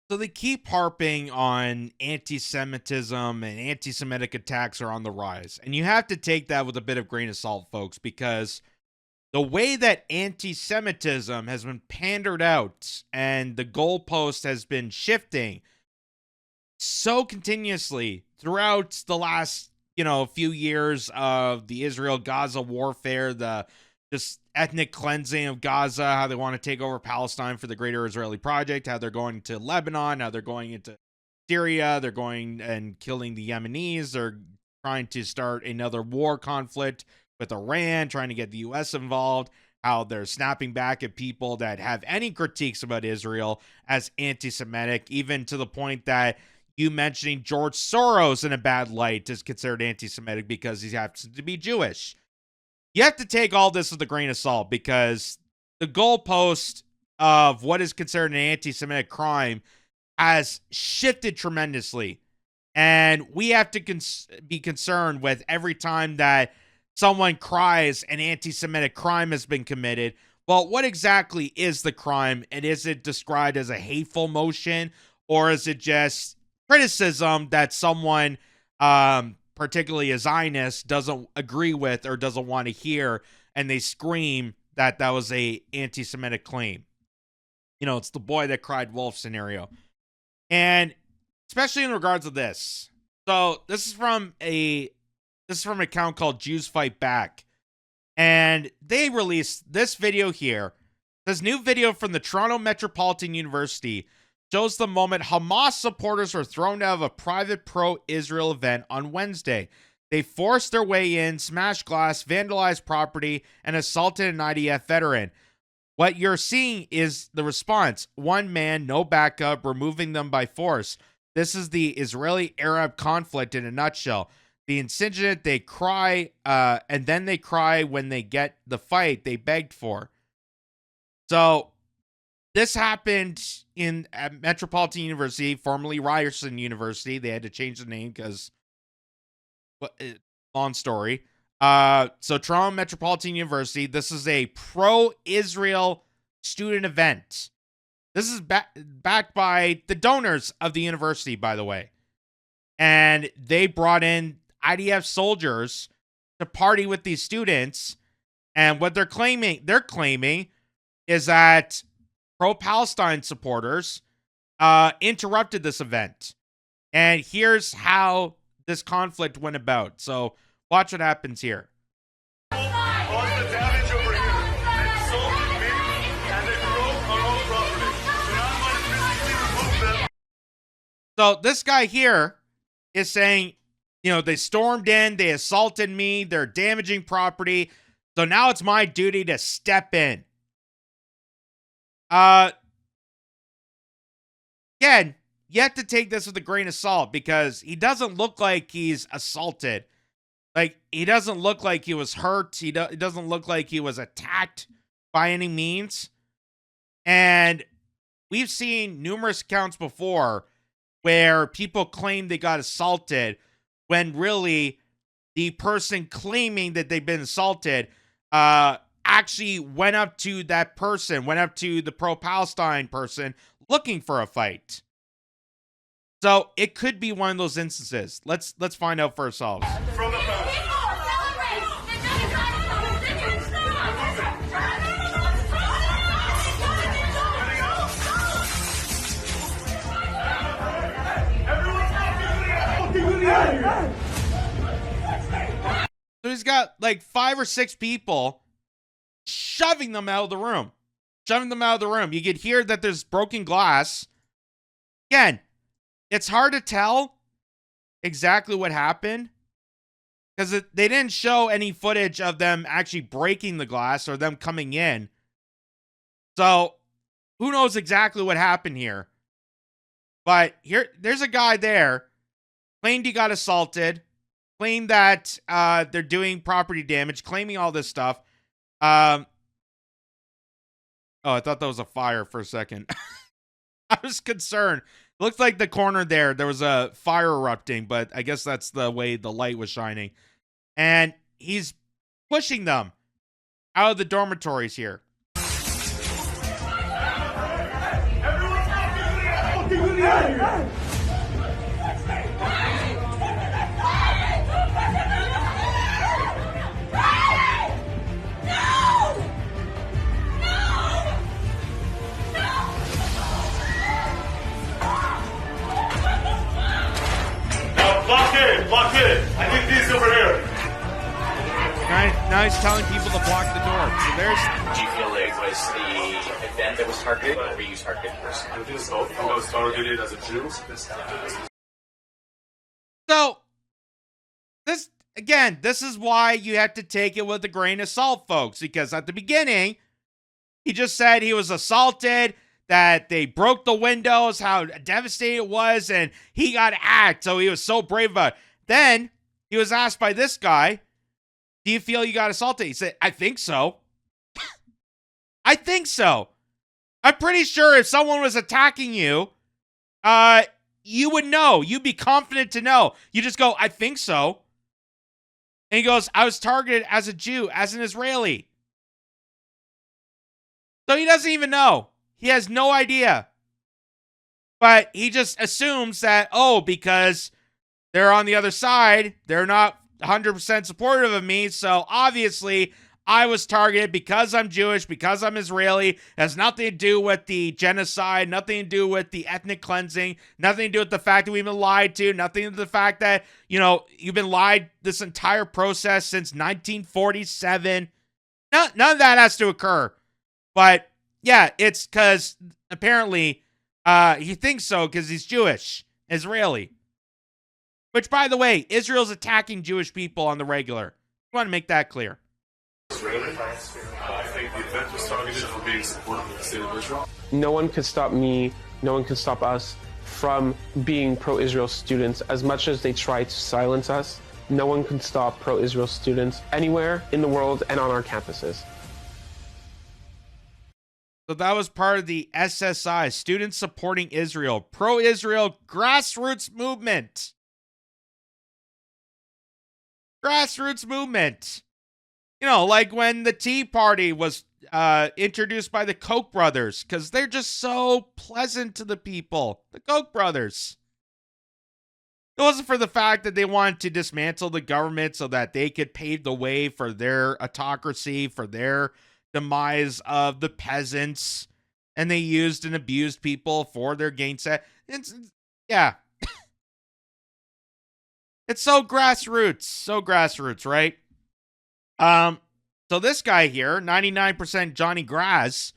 So they keep harping on anti-Semitism and anti-Semitic attacks are on the rise. And you have to take that with a bit of grain of salt, folks, because the way that anti-Semitism has been pandered out and the goalpost has been shifting so continuously throughout the last, few years of the Israel-Gaza warfare, the just ethnic cleansing of Gaza, how they want to take over Palestine for the greater Israeli project, how they're going to Lebanon, how they're going into Syria, they're going and killing the Yemenis, they're trying to start another war conflict with Iran, trying to get the U.S. involved, how they're snapping back at people that have any critiques about Israel as anti-Semitic, even to the point that you mentioning George Soros in a bad light is considered anti-Semitic because he happens to be Jewish. You have to take all this with a grain of salt because the goalpost of what is considered an anti-Semitic crime has shifted tremendously. And we have to be concerned with every time that someone cries an anti-Semitic crime has been committed. Well, what exactly is the crime? And is it described as a hateful motion? Or is it just criticism that someone, particularly a Zionist, doesn't agree with or doesn't want to hear, and they scream that that was a anti-Semitic claim? It's the boy that cried wolf scenario. And especially in regards to this. So this is from an account called Jews Fight Back. And they released this video here. This new video from the Toronto Metropolitan University shows the moment Hamas supporters were thrown out of a private pro-Israel event on Wednesday. They forced their way in, smashed glass, vandalized property, and assaulted an IDF veteran. What you're seeing is the response. One man, no backup, removing them by force. This is the Israeli-Arab conflict in a nutshell. The insurgent, they cry, and then they cry when they get the fight they begged for. So this happened at Metropolitan University, formerly Ryerson University. They had to change the name because, long story. So Toronto Metropolitan University, this is a pro-Israel student event. This is backed by the donors of the university, by the way. And they brought in IDF soldiers to party with these students. And what they're claiming is that pro-Palestine supporters interrupted this event. And here's how this conflict went about. So watch what happens here. So this guy here is saying, they stormed in, they assaulted me, they're damaging property. So now it's my duty to step in. Again, you have to take this with a grain of salt because he doesn't look like he's assaulted. Like, he doesn't look like he was hurt. He doesn't look like he was attacked by any means. And we've seen numerous accounts before where people claim they got assaulted when really the person claiming that they've been assaulted actually went up to that person, went up to the pro-Palestine person looking for a fight. So it could be one of those instances. Let's find out for ourselves. So he's got like 5 or 6 people shoving them out of the room. You could hear that there's broken glass. Again, it's hard to tell exactly what happened because they didn't show any footage of them actually breaking the glass or them coming in. So who knows exactly what happened here. But there's a guy there, claimed he got assaulted, claimed that they're doing property damage, claiming all this stuff. Oh, I thought that was a fire for a second. I was concerned. It looked like the corner there was a fire erupting, but I guess that's the way the light was shining. And he's pushing them out of the dormitories here. Block it. I think these over here. Now he's telling people to block the door. So there's. Do you feel like it was the event that was targeted, or were you targeted first? I think it's both. I was targeted as a Jew. So this is why you have to take it with a grain of salt, folks, because at the beginning, he just said he was assaulted, that they broke the windows, how devastating it was, and he got hacked, so he was so brave about it. Then he was asked by this guy, do you feel you got assaulted? He said, I think so. I think so. I'm pretty sure if someone was attacking you, you would know. You'd be confident to know. You just go, I think so. And he goes, I was targeted as a Jew, as an Israeli. So he doesn't even know. He has no idea. But he just assumes that, because they're on the other side, they're not 100% supportive of me, so obviously I was targeted because I'm Jewish, because I'm Israeli. It has nothing to do with the genocide, nothing to do with the ethnic cleansing, nothing to do with the fact that we've been lied to, nothing to do with the fact that, you've been lied this entire process since 1947. None of that has to occur. But yeah, it's because apparently he thinks so because he's Jewish, Israeli. Which, by the way, Israel's attacking Jewish people on the regular. I want to make that clear. Really? I think the event was targeted for being supportive of the state of Israel. No one could stop me, no one could stop us from being pro-Israel students. As much as they try to silence us, no one can stop pro-Israel students anywhere in the world and on our campuses. So that was part of the SSI, Students Supporting Israel, pro-Israel grassroots movement. Grassroots movement. Like when the Tea Party was introduced by the Koch brothers, because they're just so pleasant to the people. The Koch brothers. It wasn't for the fact that they wanted to dismantle the government so that they could pave the way for their autocracy, for their demise of the peasants, and they used and abused people for their gain set. Yeah. It's so grassroots, right? So this guy here, 99% Johnny Grass,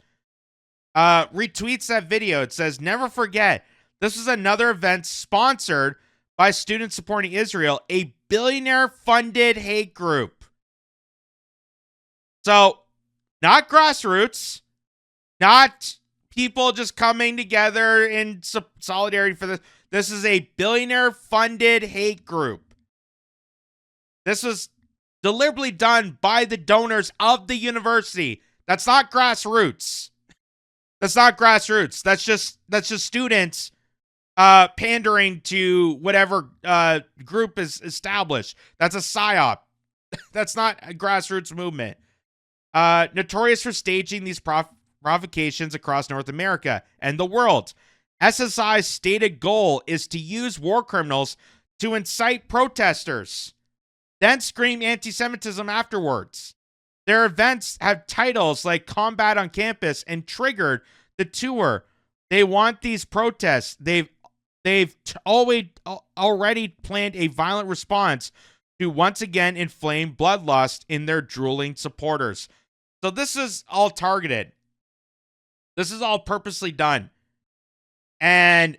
retweets that video. It says, never forget, this is another event sponsored by Students Supporting Israel, a billionaire-funded hate group. So, not grassroots, not people just coming together in solidarity for this. This is a billionaire-funded hate group. This was deliberately done by the donors of the university. That's not grassroots. That's not grassroots. That's just students pandering to whatever group is established. That's a psyop. That's not a grassroots movement. Notorious for staging these provocations across North America and the world. SSI's stated goal is to use war criminals to incite protesters, then scream anti-Semitism afterwards. Their events have titles like Combat on Campus and Triggered the Tour. They want these protests. They've already planned a violent response to once again inflame bloodlust in their drooling supporters. So this is all targeted. This is all purposely done. And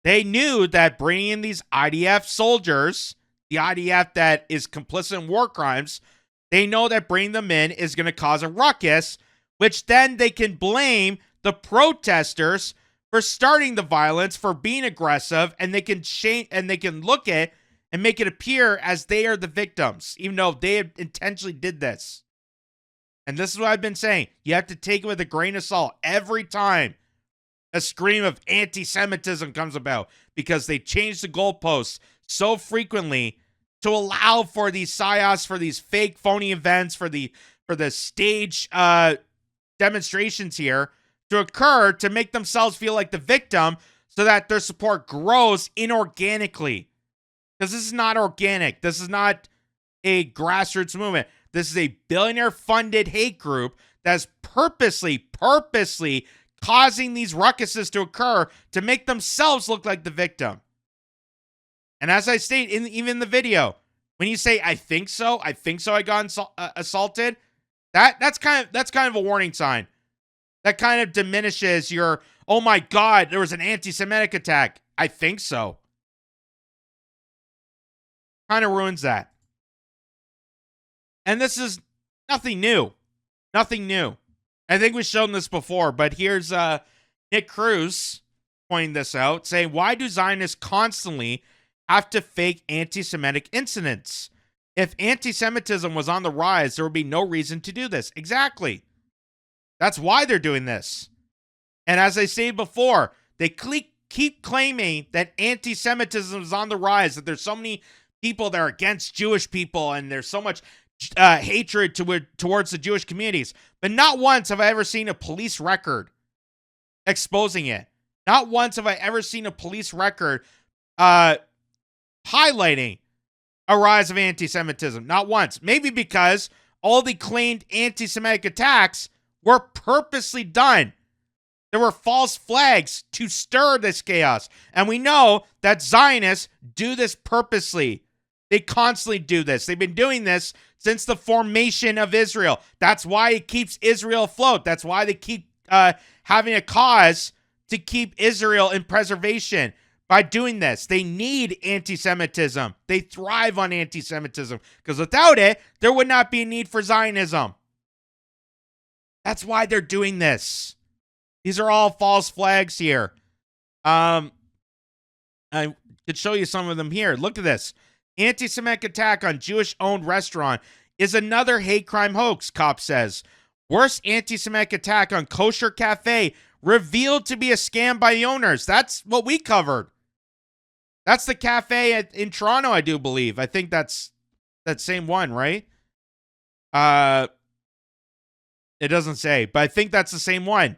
they knew that bringing in these IDF soldiers, the IDF that is complicit in war crimes, they know that bringing them in is going to cause a ruckus, which then they can blame the protesters for starting the violence, for being aggressive, and they can look at and make it appear as they are the victims, even though they intentionally did this. And this is what I've been saying. You have to take it with a grain of salt every time a scream of anti-Semitism comes about, because they change the goalposts so frequently to allow for these psyops, for these fake phony events, for the stage demonstrations here to occur, to make themselves feel like the victim, so that their support grows inorganically. Because this is not organic. This is not a grassroots movement. This is a billionaire-funded hate group that's purposely causing these ruckuses to occur to make themselves look like the victim. And as I state even in the video, when you say, I think so I got assaulted, that's kind of a warning sign. That kind of diminishes your, oh my God, there was an anti-Semitic attack. I think so. Kind of ruins that. And this is nothing new. Nothing new. I think we've shown this before, but here's Nick Cruz pointing this out, saying, why do Zionists constantly have to fake anti-Semitic incidents? If anti-Semitism was on the rise, there would be no reason to do this. Exactly. That's why they're doing this. And as I stated before, they keep claiming that anti-Semitism is on the rise, that there's so many people that are against Jewish people, and there's so much hatred towards the Jewish communities. But not once have I ever seen a police record exposing it. Not once have I ever seen a police record highlighting a rise of anti-Semitism. Not once. Maybe because all the claimed anti-Semitic attacks were purposely done. There were false flags to stir this chaos. And we know that Zionists do this purposely. They constantly do this. They've been doing this since the formation of Israel. That's why it keeps Israel afloat. That's why they keep having a cause to keep Israel in preservation. By doing this, they need anti-Semitism. They thrive on anti-Semitism. Because without it, there would not be a need for Zionism. That's why they're doing this. These are all false flags here. I could show you some of them here. Look at this. Anti-Semitic attack on Jewish-owned restaurant is another hate crime hoax, cop says. Worst anti-Semitic attack on kosher cafe revealed to be a scam by the owners. That's what we covered. That's the cafe in Toronto, I do believe. I think that's that same one, right? It doesn't say, but I think that's the same one.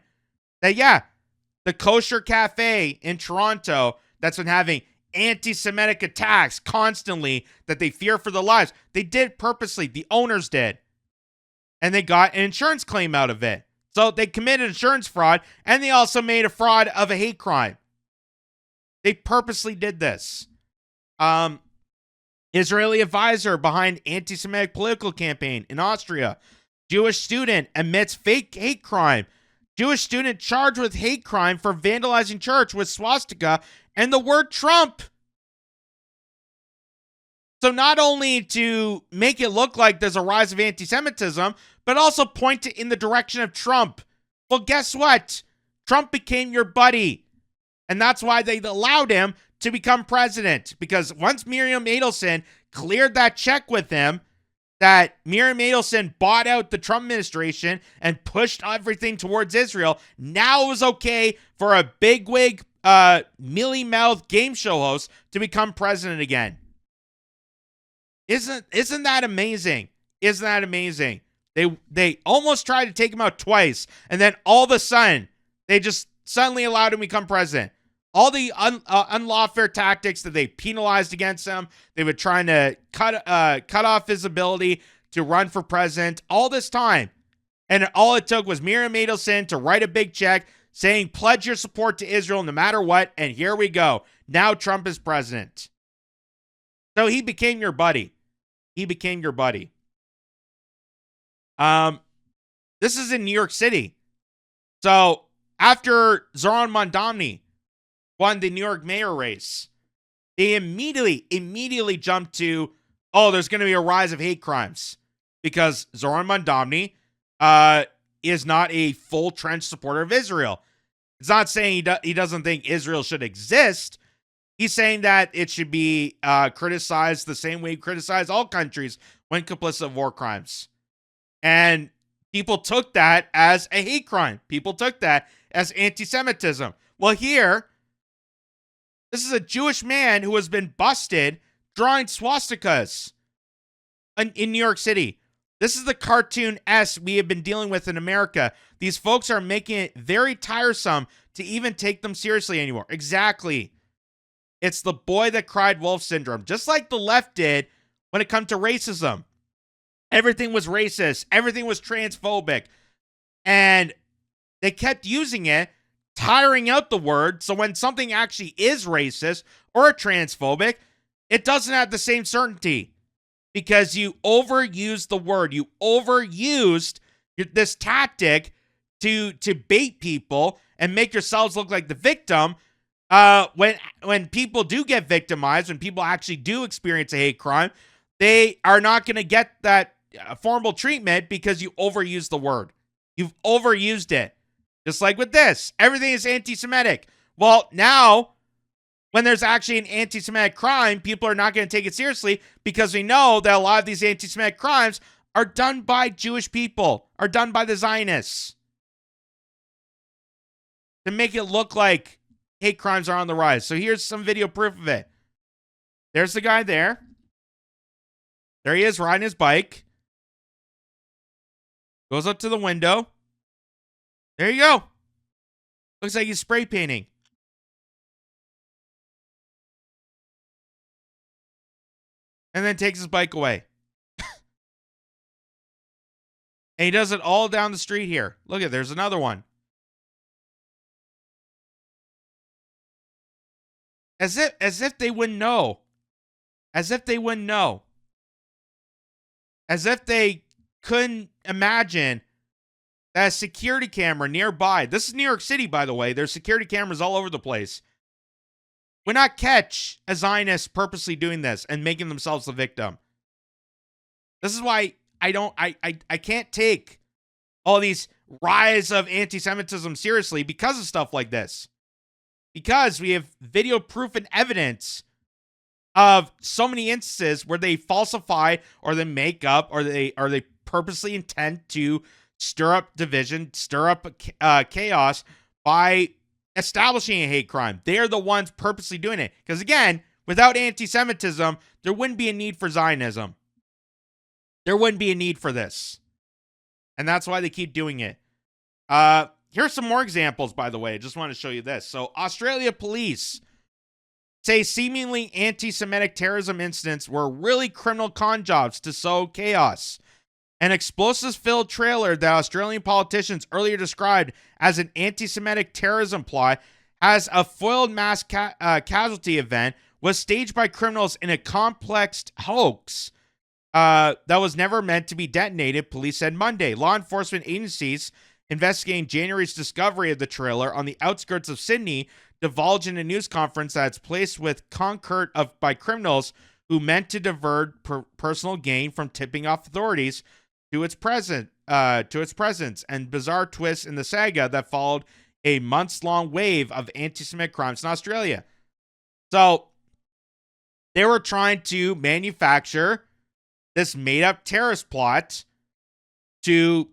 The kosher cafe in Toronto that's been having anti-Semitic attacks constantly that they fear for their lives. They did purposely. The owners did. And they got an insurance claim out of it. So they committed insurance fraud, and they also made a fraud of a hate crime. They purposely did this. Israeli advisor behind anti-Semitic political campaign in Austria. Jewish student admits fake hate crime. Jewish student charged with hate crime for vandalizing church with swastika and the word Trump. So not only to make it look like there's a rise of anti-Semitism, but also point it in the direction of Trump. Well, guess what? Trump became your buddy. And that's why they allowed him to become president. Because once Miriam Adelson cleared that check with him, that Miriam Adelson bought out the Trump administration and pushed everything towards Israel, now it was okay for a bigwig, mealy-mouthed game show host to become president again. Isn't that amazing? Isn't that amazing? They almost tried to take him out twice, and then all of a sudden, they just suddenly allowed him to become president. All the unlawful tactics that they penalized against him, they were trying to cut off his ability to run for president all this time. And all it took was Miriam Adelson to write a big check saying, pledge your support to Israel no matter what, and here we go. Now Trump is president. So he became your buddy. He became your buddy. This is in New York City. So after Zoran Mondamni won the New York mayor race, they immediately jumped to, oh, there's going to be a rise of hate crimes because Zoran Mondamni is not a full trench supporter of Israel. It's not saying he doesn't think Israel should exist. He's saying that it should be criticized the same way he criticized all countries when complicit of war crimes. And people took that as a hate crime. People took that as anti-Semitism. Well, here, this is a Jewish man who has been busted drawing swastikas in New York City. This is the cartoon S we have been dealing with in America. These folks are making it very tiresome to even take them seriously anymore. Exactly. It's the boy that cried wolf syndrome, just like the left did when it comes to racism. Everything was racist. Everything was transphobic. And they kept using it, tiring out the word. So when something actually is racist or transphobic, it doesn't have the same certainty because you overused the word. You overused this tactic to bait people and make yourselves look like the victim. When people do get victimized, when people actually do experience a hate crime, they are not going to get that formal treatment because you overuse the word. You've overused it. Just like with this, everything is anti-Semitic. Well, now, when there's actually an anti-Semitic crime, people are not going to take it seriously because we know that a lot of these anti-Semitic crimes are done by Jewish people, are done by the Zionists. To make it look like hate crimes are on the rise. So here's some video proof of it. There's the guy there. There he is riding his bike. Goes up to the window. There you go. Looks like he's spray painting. And then takes his bike away. And he does it all down the street here. Look at, there's another one. As if they wouldn't know. As if they wouldn't know. As if they couldn't imagine that a security camera nearby, this is New York City, by the way, there's security cameras all over the place, would not catch a Zionist purposely doing this and making themselves the victim. This is why I can't take all these rise of anti-Semitism seriously because of stuff like this. Because we have video proof and evidence of so many instances where they falsify or they make up or they purposely intend to stir up division, stir up chaos by establishing a hate crime. They're the ones purposely doing it. Because again, without anti-Semitism, there wouldn't be a need for Zionism. There wouldn't be a need for this. And that's why they keep doing it. Here's some more examples, by the way. I just want to show you this. So, Australia police say seemingly anti-Semitic terrorism incidents were really criminal con jobs to sow chaos. An explosives-filled trailer that Australian politicians earlier described as an anti-Semitic terrorism plot as a foiled mass casualty event was staged by criminals in a complex hoax that was never meant to be detonated, police said Monday. Law enforcement agencies investigating January's discovery of the trailer on the outskirts of Sydney divulged in a news conference that it's placed with concert by criminals who meant to divert personal gain from tipping off authorities to its presence and bizarre twists in the saga that followed a months-long wave of anti-Semitic crimes in Australia. So they were trying to manufacture this made-up terrorist plot to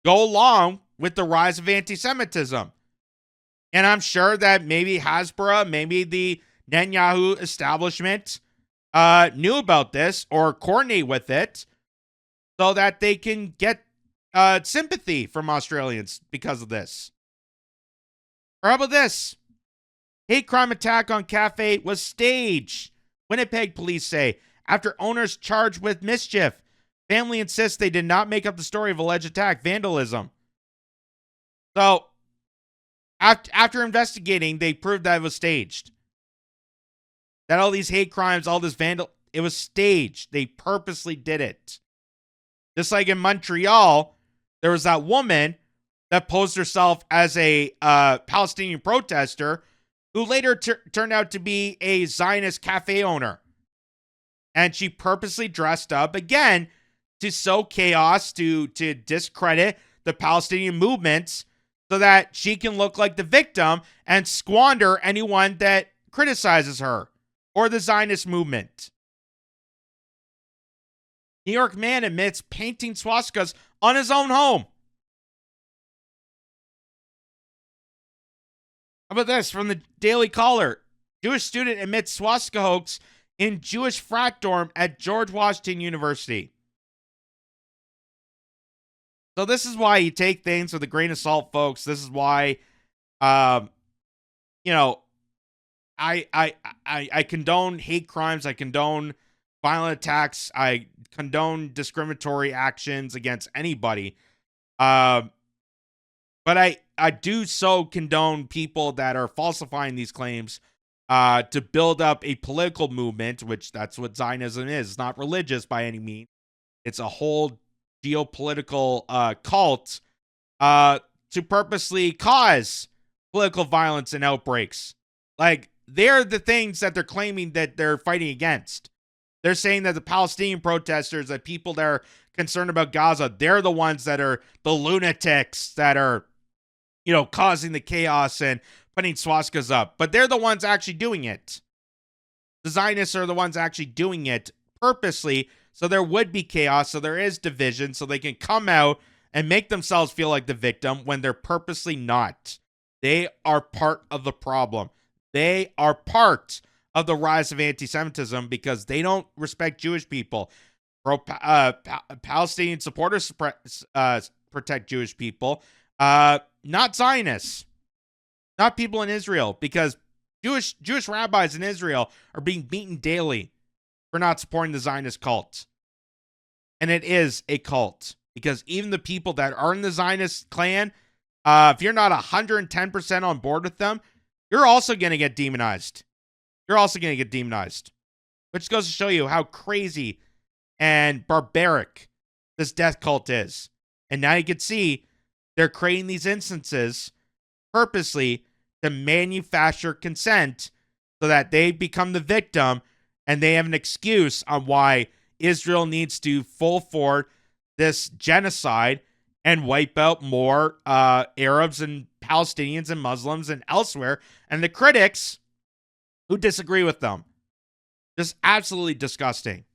go along with the rise of anti-Semitism. And I'm sure that maybe Hasbro, maybe the Netanyahu establishment knew about this or coordinate with it so that they can get sympathy from Australians because of this. Or how about this? Hate crime attack on cafe was staged, Winnipeg police say, after owners charged with mischief. Family insists they did not make up the story of alleged attack, vandalism. So, after investigating, they proved that it was staged. That all these hate crimes, all this it was staged. They purposely did it. Just like in Montreal, there was that woman that posed herself as a Palestinian protester who later turned out to be a Zionist cafe owner. And she purposely dressed up, again, to sow chaos, to discredit the Palestinian movements so that she can look like the victim and squander anyone that criticizes her or the Zionist movement. New York man admits painting swastikas on his own home. How about this from the Daily Caller? Jewish student admits swastika hoax in Jewish frat dorm at George Washington University. So this is why you take things with a grain of salt, folks. This is why, um, you know, I condone hate crimes. I condone violent attacks. I condone discriminatory actions against anybody. But I do so condone people that are falsifying these claims to build up a political movement, which that's what Zionism is. It's not religious by any means. It's a whole geopolitical cult to purposely cause political violence and outbreaks. Like, they're the things that they're claiming that they're fighting against. They're saying that the Palestinian protesters, that people that are concerned about Gaza, they're the ones that are the lunatics that are, causing the chaos and putting swastikas up. But they're the ones actually doing it. The Zionists are the ones actually doing it purposely, so there would be chaos, so there is division, so they can come out and make themselves feel like the victim when they're purposely not. They are part of the problem. They are part of the rise of anti-Semitism because they don't respect Jewish people. Palestinian supporters protect Jewish people, not Zionists, not people in Israel, because Jewish rabbis in Israel are being beaten daily for not supporting the Zionist cult. And it is a cult, because even the people that are in the Zionist clan, if you're not 110% on board with them, you're also going to get demonized. Which goes to show you how crazy and barbaric this death cult is. And now you can see they're creating these instances purposely to manufacture consent so that they become the victim and they have an excuse on why Israel needs to full forward this genocide and wipe out more Arabs and Palestinians and Muslims and elsewhere, and the critics who disagree with them. Just absolutely disgusting.